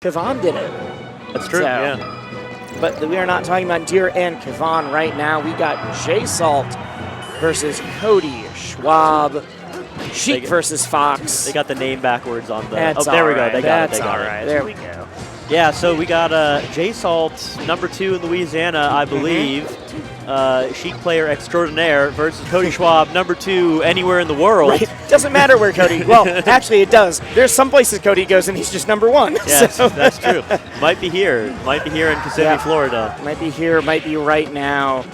Kevon did it. That's true, yeah. But we are not talking about Deer and Kevon right now. We got JSalt versus Cody, Schwab, Sheik versus Fox. They got the name backwards on the... That's there we right. go. They got it. They got right. it. There we go. Yeah, so we got JSalt, #2 in Louisiana, I believe. Sheik player extraordinaire versus Cody Schwab, #2 anywhere in the world. Right. Doesn't matter where Cody... Well, actually it does. There's some places Cody goes and he's just #1. Yes, so. That's true. Might be here. Might be here in Kissimmee, Florida. Might be here. Might be right now.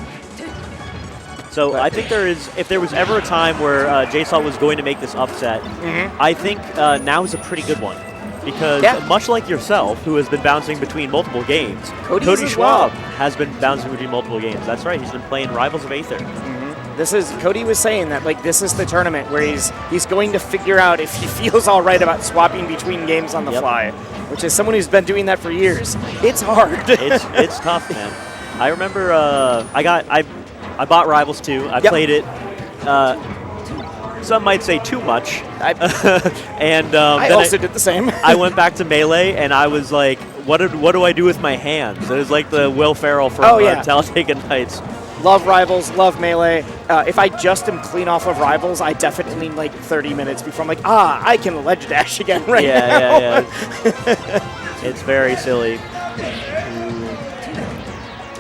So I think if there was ever a time where JSalt was going to make this upset, I think now is a pretty good one. Because much like yourself, who has been bouncing between multiple games, Cody Schwab has been bouncing between multiple games. That's right. He's been playing Rivals of Aether. This is Cody was saying that this is the tournament where he's going to figure out if he feels all right about swapping between games on the fly, which is someone who's been doing that for years. It's hard. it's tough, man. I remember I bought Rivals 2. I played it. Some might say too much. And I also did the same. I went back to Melee, and I was like, what do I do with my hands? It was like the Will Ferrell from Talladega Nights. Love Rivals, love Melee. If I just am clean off of Rivals, I definitely need like 30 minutes before I'm like, I can ledge dash again now. Yeah. It's very silly.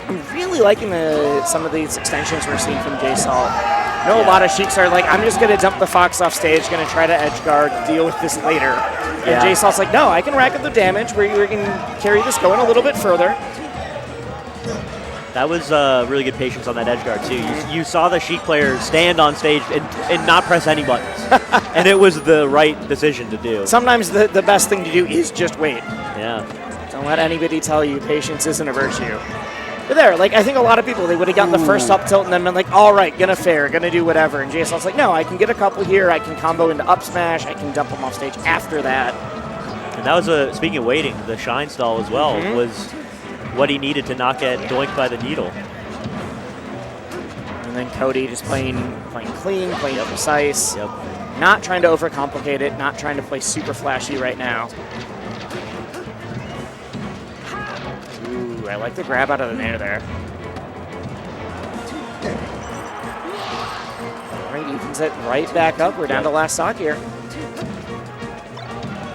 I'm really liking some of these extensions we're seeing from JSalt. I know a lot of Sheiks are like, I'm just going to dump the Fox off stage, going to try to edge guard, deal with this later. And JSalt's like, no, I can rack up the damage. We can carry this going a little bit further. That was really good patience on that edge guard, too. You saw the Sheik player stand on stage and not press any buttons. And it was the right decision to do. Sometimes the best thing to do is just wait. Yeah. Don't let anybody tell you patience isn't a virtue. But there, I think a lot of people, they would have gotten the first up tilt and then been like, all right, gonna fair, gonna do whatever. And JSL's like, no, I can get a couple here, I can combo into up smash, I can dump them off stage after that. And that was, speaking of waiting, the Shine stall as well was what he needed to not get doinked by the needle. And then Cody just playing clean, playing precise, not trying to overcomplicate it, not trying to play super flashy right now. I like the grab out of the nair there. All right, evens it right back up. We're down to last stock here.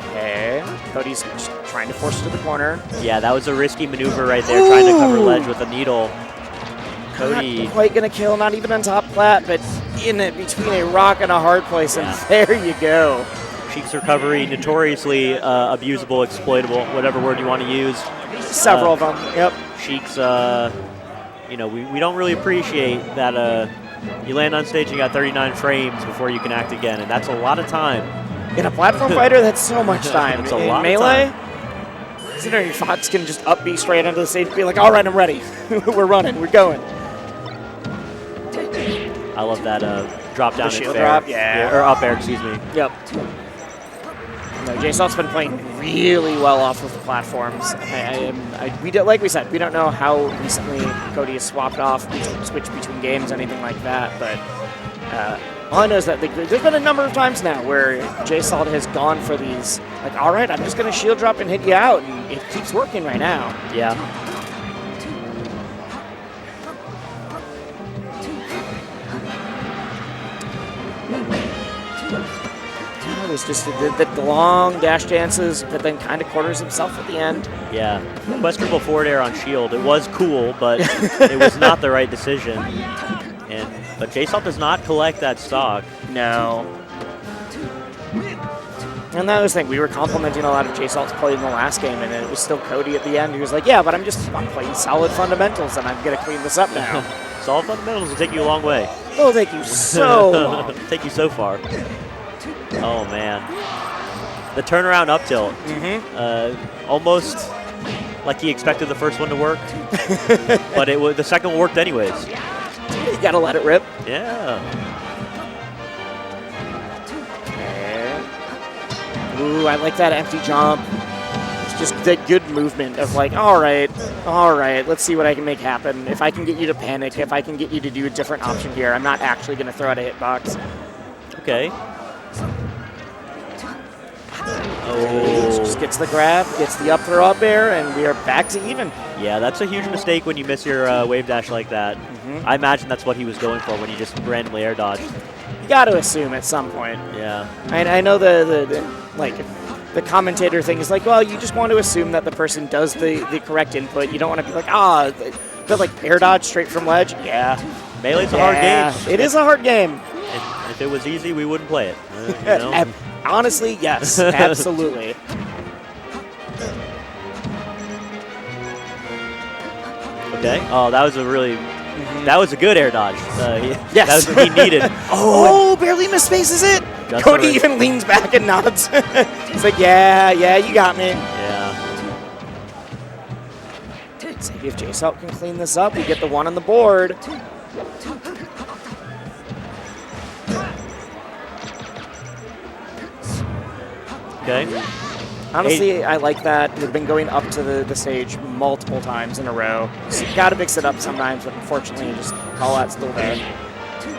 Okay, Cody's trying to force it to the corner. Yeah, that was a risky maneuver right there, trying to cover ledge with a needle. Cody. Not quite going to kill, not even on top plat, but in it between a rock and a hard place, and there you go. Sheik's recovery, notoriously abusable, exploitable, whatever word you want to use. Several of them, Sheik's, we don't really appreciate that you land on stage and you got 39 frames before you can act again, and that's a lot of time. In a platform fighter, that's so much time. It's a in lot Melee, of time. Considering Fox can just up B straight onto the stage and be like, all right, I'm ready. We're running, we're going. I love that drop down shield fair. drop, Or up air, excuse me. Yep. No, JSalt's been playing really well off of the platforms. Like we said, we don't know how recently Cody has swapped off, switched between games, anything like that. But all I know is that there's been a number of times now where JSalt has gone for these, like, all right, I'm just going to shield drop and hit you out, and it keeps working right now. Yeah. It's just the long dash dances, but then kind of corners himself at the end. Yeah. Questionable forward air on shield. It was cool, but it was not the right decision. But JSalt does not collect that stock. No. And that was the thing. We were complimenting a lot of JSalt's play in the last game, and it was still Cody at the end. He was like, yeah, but I'm playing solid fundamentals, and I'm going to clean this up now. Solid fundamentals will take you a long way. It'll take you so long. Take you so far. Oh, man. The turnaround up tilt. Almost like he expected the first one to work. But the second one worked anyways. You got to let it rip. Yeah. Okay. Ooh, I like that empty jump. It's just the good movement of like, all right, let's see what I can make happen. If I can get you to panic, if I can get you to do a different option here, I'm not actually going to throw out a hitbox. Okay. Oh. Just gets the grab, gets the up throw up air, and we are back to even. Yeah, that's a huge mistake when you miss your wave dash like that. I imagine that's what he was going for when he just randomly air dodged. You got to assume at some point. Yeah. I know the commentator thing is like, well, you just want to assume that the person does the correct input. You don't want to be like, but like air dodge straight from ledge. Yeah. Melee's a hard game. It is a hard game. If it was easy, we wouldn't play it. You know? Honestly, yes, absolutely. Okay. Oh, that was a really, that was a good air dodge. Yes. That was what he needed. Oh, barely misspaces it. Just Cody right. even leans back and nods. He's like, yeah, you got me. Yeah. See if JSalt can clean this up. We get the 1 on the board. Okay. Honestly, I like that. We've been going up to the stage multiple times in a row. So you got to mix it up sometimes, but unfortunately, just call out's still there.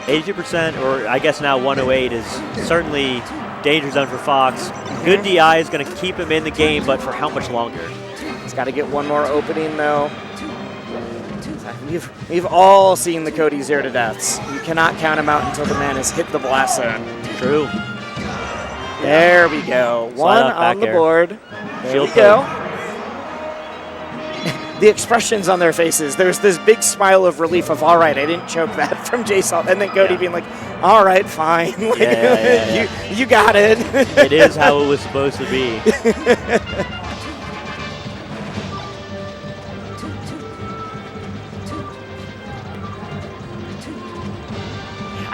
80%, or I guess now 108, is certainly danger zone for Fox. Good DI is going to keep him in the game, but for how much longer? He's got to get one more opening, though. We've all seen the Cody 0 to deaths. You cannot count him out until the man has hit the blast zone. True. There we go. One on the board. There we go. The expressions on their faces. There's this big smile of relief of, all right, I didn't choke that from JSalt. And then Cody being like, all right, fine. Like, you got it. It is how it was supposed to be.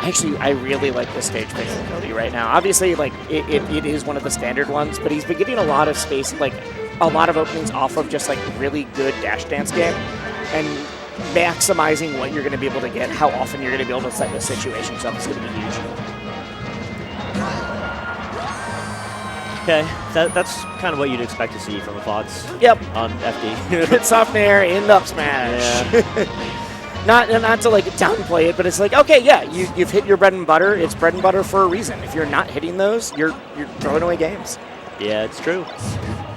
Actually, I really like this stage pick for Cody right now. Obviously, like it is one of the standard ones, but he's been getting a lot of space, like a lot of openings off of just like really good dash dance game, and maximizing what you're going to be able to get, how often you're going to be able to set the situations up is going to be huge. Okay, that's kind of what you'd expect to see from a Fox. Yep. On FD. Hit soft air in up smash. Yeah. Not to like downplay it, but it's like, okay, yeah, you've hit your bread and butter. It's bread and butter for a reason. If you're not hitting those, you're throwing away games. Yeah, it's true.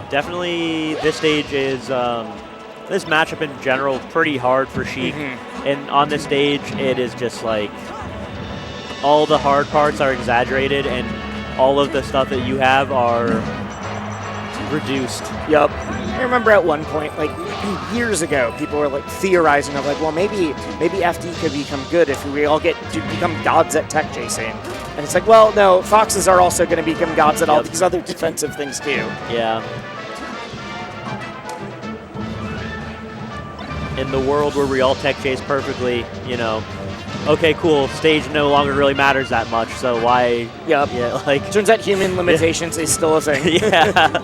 Definitely, this stage is this matchup in general pretty hard for Sheik, and on this stage, it is just like all the hard parts are exaggerated, and all of the stuff that you have are reduced. Yep. I remember at one point, like years ago, people were like theorizing of like, well, maybe FD could become good if we all get to become gods at tech chasing. And it's like, well, no, Foxes are also going to become gods at all these other defensive things too. Yeah. In the world where we all tech chase perfectly, you know, okay, cool, stage no longer really matters that much, so why? Yep. Yeah, like. Turns out human limitations is still a thing. Yeah.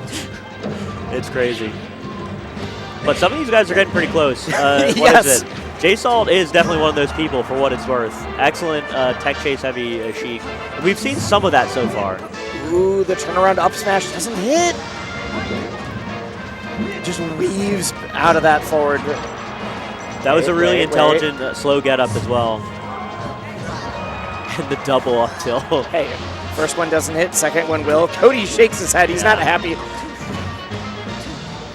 It's crazy. But some of these guys are getting pretty close. What is it? JSalt is definitely one of those people, for what it's worth. Excellent tech chase heavy Sheik. We've seen some of that so far. Ooh, the turnaround up smash doesn't hit. It just weaves out of that forward. That was a really intelligent slow get up as well. And the double up tilt. Hey, first one doesn't hit, second one will. Cody shakes his head. He's not happy.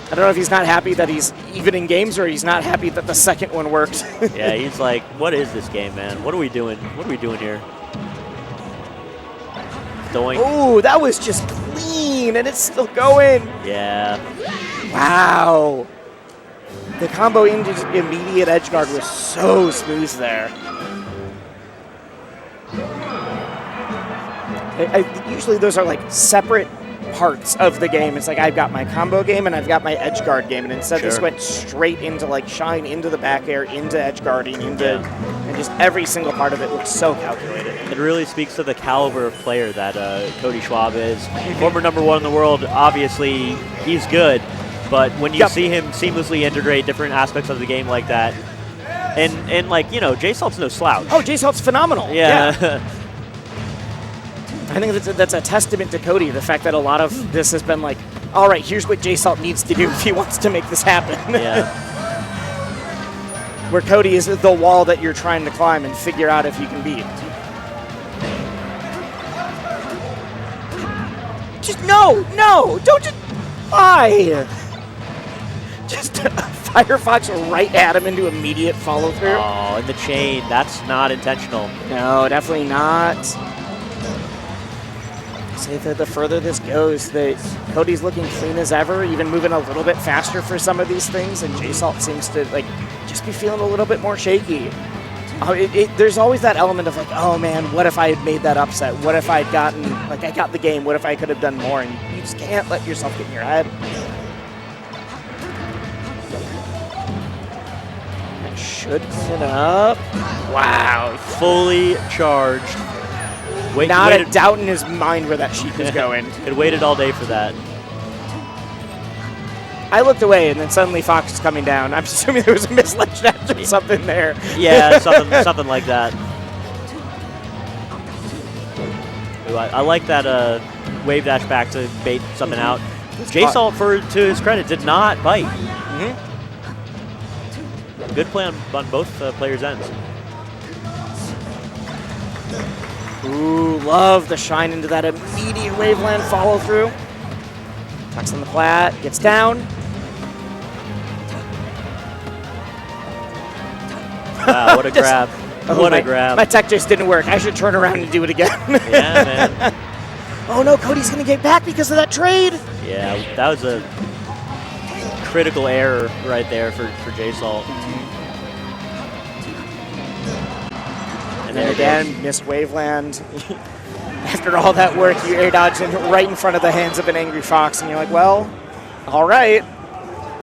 I don't know if he's not happy that he's even in games or he's not happy that the second one worked. Yeah, he's like, what is this game, man? What are we doing? What are we doing here? Doink. Oh, that was just clean, and it's still going. Yeah. Wow. The combo into immediate edge guard was so smooth there. Usually those are like separate parts of the game. It's like I've got my combo game and I've got my edge guard game, and instead this went straight into like shine, into the back air, into edge guarding, into and just every single part of it looks so calculated. It really speaks to the caliber of player that Cody Schwab is. Former #1 in the world, obviously he's good, but when you see him seamlessly integrate different aspects of the game like that, and like, you know, JSalt's no slouch. Oh, JSalt's phenomenal. Yeah. I think that's a testament to Cody, the fact that a lot of this has been like, all right, here's what JSalt needs to do if he wants to make this happen. Yeah. Where Cody is the wall that you're trying to climb and figure out if you can beat. Just no, don't just. Why? Just Firefox right at him into immediate follow through. Oh, and the chain. That's not intentional. No, definitely not. Say that the further this goes, Cody's looking clean as ever, even moving a little bit faster for some of these things, and JSalt seems to like just be feeling a little bit more shaky. There's always that element of like, oh man, what if I had made that upset? What if I'd gotten, like I got the game, what if I could have done more? And you just can't let yourself get in your head. That should clean it up. Wow. Fully charged. Not a doubt in his mind where that sheep is going. It waited all day for that. I looked away, and then suddenly Fox is coming down. I'm assuming there was a misled dash or something there. Yeah, something like that. Ooh, I like that wave dash back to bait something out. JSalt, to his credit, did not bite. Good play on both players' ends. Ooh, love the shine into that immediate waveland follow through. Tucks on the plat, gets down. Wow, what a grab. What a grab. My tech just didn't work. I should turn around and do it again. Yeah, man. Oh no, Cody's going to get back because of that trade. Yeah, that was a critical error right there for JSalt. And then again, missed waveland. After all that work, you air dodged right in front of the hands of an angry Fox, and you're like, well, all right.